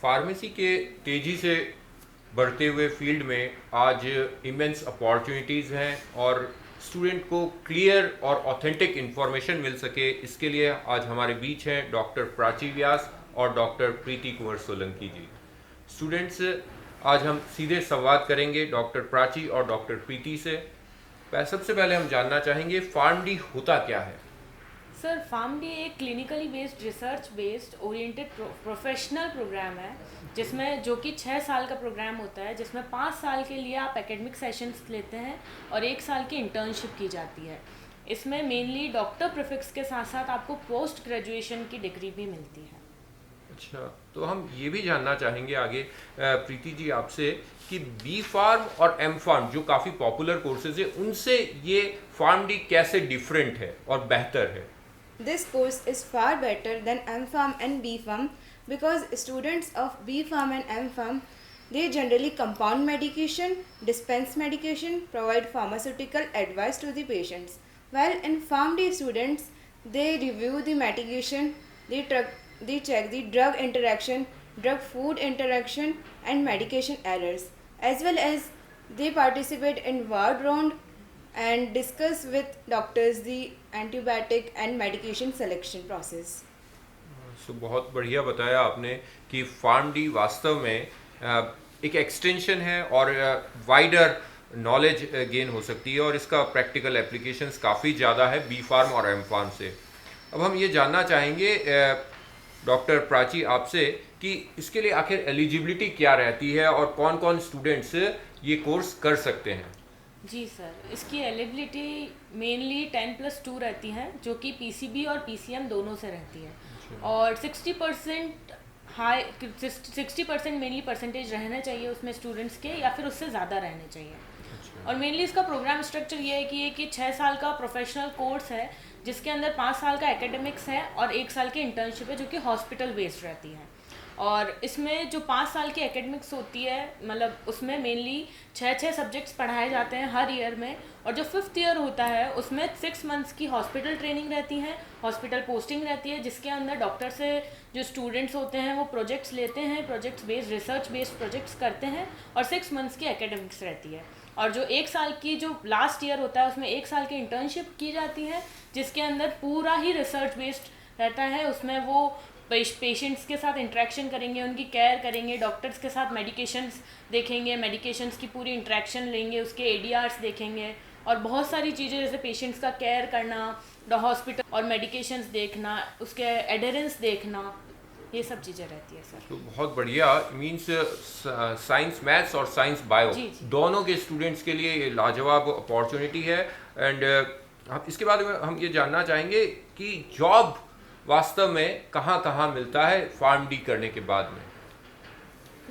Pharmacy के तेज़ी से बढ़ते हुए फील्ड में आज इमेंस अपॉर्चुनिटीज़ हैं और स्टूडेंट को क्लियर और ऑथेंटिक इन्फॉर्मेशन मिल सके, इसके लिए आज हमारे बीच हैं डॉक्टर प्राची व्यास और डॉक्टर प्रीति कुंवर सोलंकी जी। स्टूडेंट्स, आज हम सीधे संवाद करेंगे डॉक्टर प्राची और डॉक्टर प्रीति से। सबसे पहले हम जानना चाहेंगे फार्मडी होता क्या है। सर, फार्मडी एक clinically based research based oriented professional programme है जिसमें जो कि 6 साल का प्रोग्राम होता है, जिसमें 5 साल के लिए आप एकेडमिक सेशंस लेते हैं और 1 साल की इंटर्नशिप की जाती है। इसमें मेनली डॉक्टर प्रीफिक्स के साथ साथ आपको पोस्ट ग्रेजुएशन की डिग्री भी मिलती है। अच्छा, तो हम ये भी जानना चाहेंगे आगे प्रीति जी आपसे कि बी फार्म और एम फार्म जो काफ़ी पॉपुलर कोर्सेज है, उनसे ये फार्म डी कैसे डिफरेंट है और बेहतर है। This course is far better than M.Pharm and B.Pharm because students of B.Pharm and M.Pharm, they generally compound medication, dispense medication, provide pharmaceutical advice to the patients. While in PharmD students, they review the medication, they check the drug interaction, drug food interaction and medication errors, as well as they participate in ward round and discuss with doctors the antibiotic and medication selection process. सो बहुत बढ़िया बताया आपने कि pharm D वास्तव में एक extension है और वाइडर नॉलेज गेन हो सकती है और इसका प्रैक्टिकल एप्लीकेशंस काफ़ी ज़्यादा है बी फार्म और एम फार्म से। अब हम ये जानना चाहेंगे डॉक्टर प्राची आपसे कि इसके लिए आखिर एलिजिबिलिटी क्या रहती है और कौन कौन स्टूडेंट्स ये कोर्स कर सकते हैं। जी सर, इसकी एलिजिबिलिटी मेनली 10+2 रहती है, जो कि पीसीबी और पीसीएम दोनों से रहती है। और 60% मेनली परसेंटेज रहना चाहिए उसमें स्टूडेंट्स के, या फिर उससे ज़्यादा रहने चाहिए। और मेनली इसका प्रोग्राम स्ट्रक्चर ये है कि 6 साल का प्रोफेशनल कोर्स है जिसके अंदर 5 साल का एकेडमिक्स है और 1 साल की इंटर्नशिप है जो कि हॉस्पिटल बेस्ड रहती है। और इसमें जो 5 साल की एकेडमिक्स होती है, मतलब उसमें मेनली 6 सब्जेक्ट्स पढ़ाए जाते हैं हर ईयर में। और जो 5th ईयर होता है उसमें 6 मंथ्स की हॉस्पिटल ट्रेनिंग रहती है, हॉस्पिटल पोस्टिंग रहती है, जिसके अंदर डॉक्टर से जो स्टूडेंट्स होते हैं वो प्रोजेक्ट्स लेते हैं, projects based research based projects करते हैं और 6 मंथ्स की एकेडमिक्स रहती है। और जो 1 साल की जो लास्ट ईयर होता है उसमें 1 साल की इंटर्नशिप की जाती है, जिसके अंदर पूरा ही रिसर्च बेस्ड रहता है। उसमें वो पेशेंट्स के साथ इंटरेक्शन करेंगे, उनकी केयर करेंगे, डॉक्टर्स के साथ मेडिकेशंस देखेंगे, मेडिकेशंस की पूरी इंटरेक्शन लेंगे, उसके एडीआरस देखेंगे और बहुत सारी चीज़ें जैसे पेशेंट्स का केयर करना, हॉस्पिटल और मेडिकेशंस देखना, उसके एडहेरेंस देखना, ये सब चीज़ें रहती है सर। तो बहुत बढ़िया, मीन्स साइंस मैथ्स और साइंस बायो जी। दोनों के स्टूडेंट्स के लिए ये लाजवाब अपॉर्चुनिटी है। एंड हम इसके बाद में हम ये जानना चाहेंगे कि जॉब वास्तव में कहाँ कहाँ मिलता है फार्म डी करने के बाद में।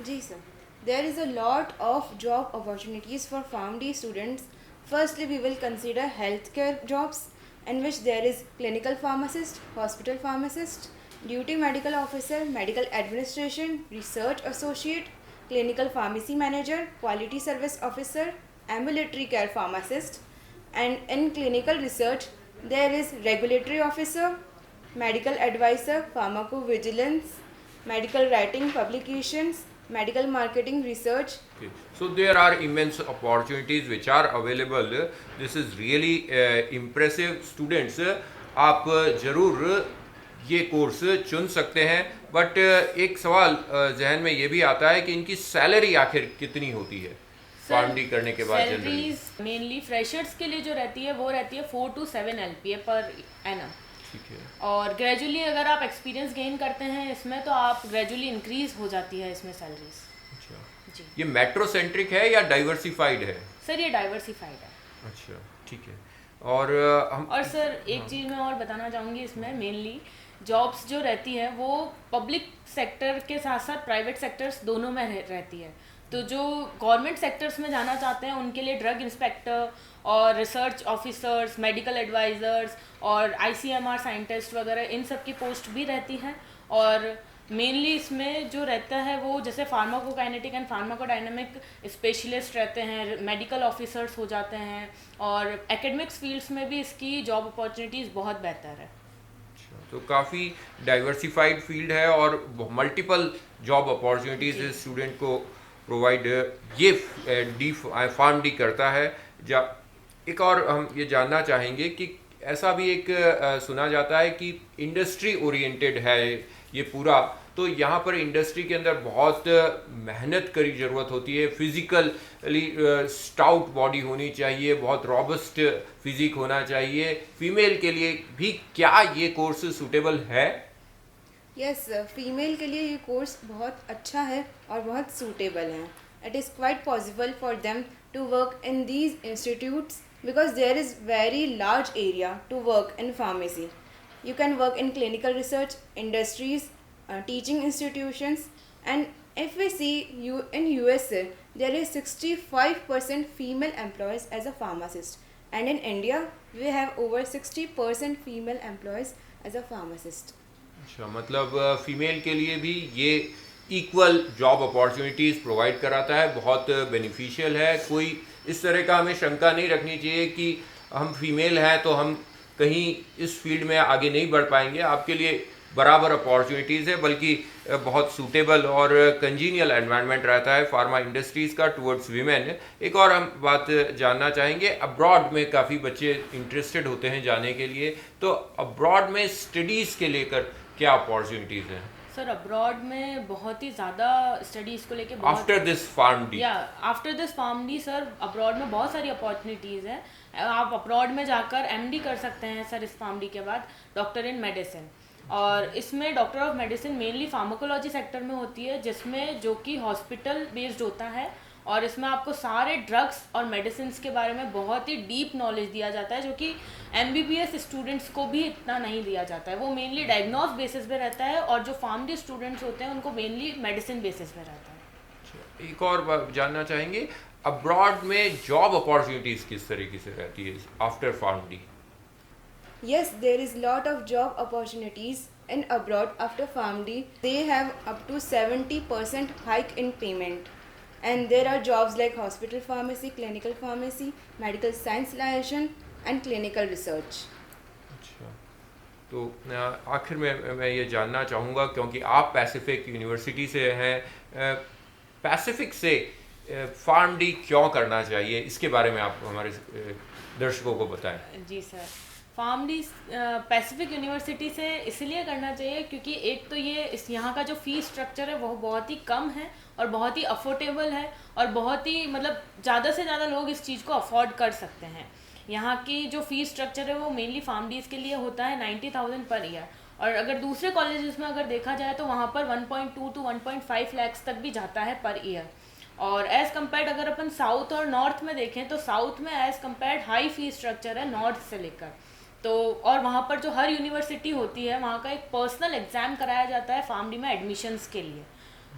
जी sir, there is a lot of job opportunities for PharmD students. Firstly, we will consider healthcare jobs in which there is clinical pharmacist, hospital pharmacist, duty medical officer, medical administration, research associate, clinical pharmacy manager, quality service officer, ambulatory care pharmacist, and in clinical research there is regulatory officer, medical advisor, pharmacovigilance, medical writing publications, medical marketing research. Okay. So there are immense opportunities which are available. This is really impressive. Students, आप ज़रूर ये course चुन सकते हैं, but एक सवाल जहन में ये भी आता है कि इनकी सैलरी आखिर कितनी होती है फार्म डी करने के बाद। सैलरीज मेनली फ्रेशर्स के लिए जो रहती है वो रहती है 4 to 7 LPA पर एनम। ठीक है। और ग्रेजुअली अगर आप एक्सपीरियंस गेन करते हैं इसमें तो आप ग्रेजुअली इंक्रीज हो जाती है इसमें सैलरीज। अच्छा, जी। ये मेट्रो सेंट्रिक है या डाइवर्सिफाइड है? सर, ये डाइवर्सिफाइड है। अच्छा, ठीक है। और हम और सर एक चीज़ मैं और बताना चाहूँगी, इसमें मेनली जॉब्स जो रहती है वो पब्लिक सेक्टर के साथ साथ प्राइवेट सेक्टर्स दोनों में रहती है। तो जो गवर्नमेंट सेक्टर्स में जाना चाहते हैं उनके लिए ड्रग इंस्पेक्टर और रिसर्च ऑफिसर्स, मेडिकल एडवाइज़र्स और आईसीएमआर साइंटिस्ट वगैरह इन सब की पोस्ट भी रहती हैं। और मेनली इसमें जो रहता है वो जैसे फार्माकोकाइनेटिक एंड फार्माकोडायनामिक स्पेशलिस्ट रहते हैं, मेडिकल ऑफिसर्स हो जाते हैं और एकेडमिक्स फील्ड्स में भी इसकी जॉब अपॉर्चुनिटीज़ बहुत बेहतर है। अच्छा, तो काफ़ी डाइवर्सिफाइड फील्ड है और मल्टीपल जॉब अपॉर्चुनिटीज़ स्टूडेंट को प्रोवाइड ये डी फार्म डी करता है। जा एक और हम ये जानना चाहेंगे कि ऐसा भी एक सुना जाता है कि इंडस्ट्री ओरिएंटेड है ये पूरा, तो यहाँ पर इंडस्ट्री के अंदर बहुत मेहनत की ज़रूरत होती है, फिज़िकली स्टाउट बॉडी होनी चाहिए, बहुत रॉबस्ट फिजिक होना चाहिए। फीमेल के लिए भी क्या ये कोर्स सूटेबल है? यस, फीमेल के लिए ये कोर्स बहुत अच्छा है और बहुत सूटेबल है। It is quite possible for them to work in these institutes because there is very large area to work in pharmacy. You can work in clinical research, industries, teaching institutions, and if we see in USA, there is 65% female employees as a pharmacist, and in India we have over 60% female employees as a pharmacist. अच्छा, मतलब female के लिए भी ये equal job opportunities provide कराता है, बहुत beneficial है। कोई इस तरह का हमें शंका नहीं रखनी चाहिए कि हम फीमेल हैं तो हम कहीं इस फील्ड में आगे नहीं बढ़ पाएंगे। आपके लिए बराबर अपॉर्चुनिटीज़ है, बल्कि बहुत सूटेबल और कंजीनियल एनवायरनमेंट रहता है फार्मा इंडस्ट्रीज़ का टुवर्ड्स वीमेन। एक और हम बात जानना चाहेंगे, अब्रॉड में काफ़ी बच्चे इंटरेस्टेड होते हैं जाने के लिए, तो अब्रॉड में स्टडीज़ के लेकर क्या अपॉर्चुनिटीज़ हैं? सर अब्रॉड में बहुत ही ज़्यादा स्टडीज़ को लेके after this pharm D after this pharm D sir abroad में बहुत सारी अपॉर्चुनिटीज़ हैं। आप अब्रॉड में जाकर एमडी कर सकते हैं सर इस फार्म डी के बाद, डॉक्टर इन मेडिसिन। और इसमें doctor of medicine mainly pharmacology sector में होती है, जिसमें जो कि हॉस्पिटल बेस्ड होता है, और इसमें आपको सारे ड्रग्स और मेडिसिन के बारे में बहुत ही डीप नॉलेज दिया जाता है, जो कि एमबीबीएस स्टूडेंट्स को भी इतना नहीं दिया जाता है। वो मेनली डायग्नोस बेसिस पे रहता है, और जो फार्म डी स्टूडेंट्स होते हैं उनको मेनली मेडिसिन बेसिस पे रहता है। एक और बात जानना चाहेंगे, अब्रॉड में जॉब अपॉर्चुनिटीज किस तरीके से रहती है after pharm D? Yes, there is lot of job opportunities in abroad after PharmD. They have up to 70% hike in payment, and there are jobs like hospital pharmacy, clinical pharmacy, medical science liaison, and clinical research. अच्छा, तो आखिर में मैं ये जानना चाहूँगा, क्योंकि आप पैसिफिक यूनिवर्सिटी से हैं, पैसिफिक से फार्म डी क्यों करना चाहिए, इसके बारे में आप हमारे दर्शकों को बताएं। जी sir, Pharm D Pacific University से इसलिए करना चाहिए क्योंकि एक तो ये इस यहाँ का जो फीस स्ट्रक्चर है वो बहुत ही कम है और बहुत ही अफोर्डेबल है, और बहुत ही मतलब ज़्यादा से ज़्यादा लोग इस चीज़ को अफोर्ड कर सकते हैं। यहाँ की जो फीस स्ट्रक्चर है वो मेनली फार्म डीज के लिए होता है 90,000 पर ईयर, और अगर दूसरे कॉलेजेस में अगर देखा जाए तो वहाँ पर 1.2 to 1.5 लाख तक भी जाता है पर ईयर। और एज़ कम्पेयर्ड अगर अपन साउथ और नॉर्थ में देखें तो साउथ में as compared high fees structure है नॉर्थ से लेकर, तो और वहाँ पर जो हर यूनिवर्सिटी होती है वहाँ का एक पर्सनल एग्ज़ाम कराया जाता है फार्म डी में एडमिशन्स के लिए।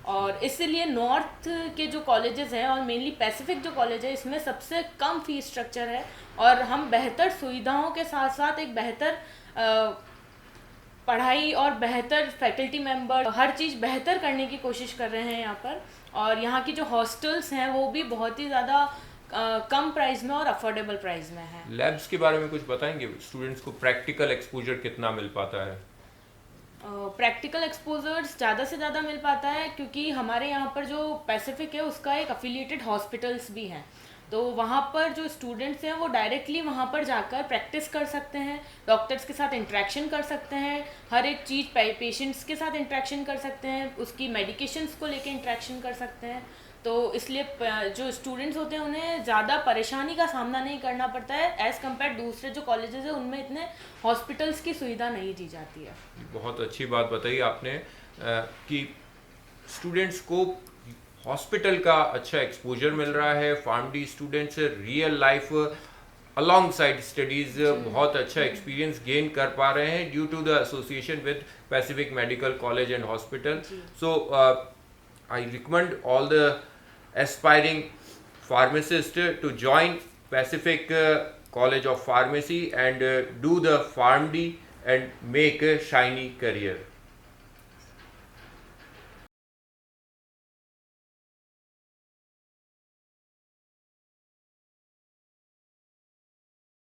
और इसीलिए नॉर्थ के जो कॉलेजेस हैं और मेनली पैसिफिक जो कॉलेज है इसमें सबसे कम फीस स्ट्रक्चर है, और हम बेहतर सुविधाओं के साथ साथ एक बेहतर पढ़ाई और बेहतर फैकल्टी मेंबर, हर चीज़ बेहतर करने की कोशिश कर रहे हैं यहाँ पर। और यहाँ की जो हॉस्टल्स हैं वो भी बहुत ही ज़्यादा कम प्राइस में और अफोर्डेबल प्राइस में है। लैब्स के बारे में कुछ बताएंगे, स्टूडेंट्स को प्रैक्टिकल एक्सपोजर कितना मिल पाता है? प्रैक्टिकल एक्सपोजर्स ज़्यादा से ज़्यादा मिल पाता है क्योंकि हमारे यहाँ पर जो पैसिफिक है उसका एक अफिलिएटेड हॉस्पिटल्स भी हैं, तो वहाँ पर जो स्टूडेंट्स हैं वो डायरेक्टली वहाँ पर जाकर प्रैक्टिस कर सकते हैं, डॉक्टर्स के साथ इंटरेक्शन कर सकते हैं, हर एक चीज़ पेशेंट्स के साथ इंटरेक्शन कर सकते हैं, उसकी मेडिकेशंस को लेके इंटरेक्शन कर सकते हैं। तो इसलिए जो स्टूडेंट्स होते हैं उन्हें ज़्यादा परेशानी का सामना नहीं करना पड़ता है एज़ कम्पेयर दूसरे जो कॉलेजेस हैं उनमें इतने हॉस्पिटल्स की सुविधा नहीं दी जाती है। बहुत अच्छी बात बताई आपने कि स्टूडेंट्स को हॉस्पिटल का अच्छा एक्सपोजर मिल रहा है, Pharm D students real life alongside studies बहुत अच्छा एक्सपीरियंस गेन कर पा रहे हैं due to the association with Pacific Medical College and hospital. So I recommend all the aspiring pharmacists to join Pacific College of Pharmacy and do the PharmD and make a shiny career.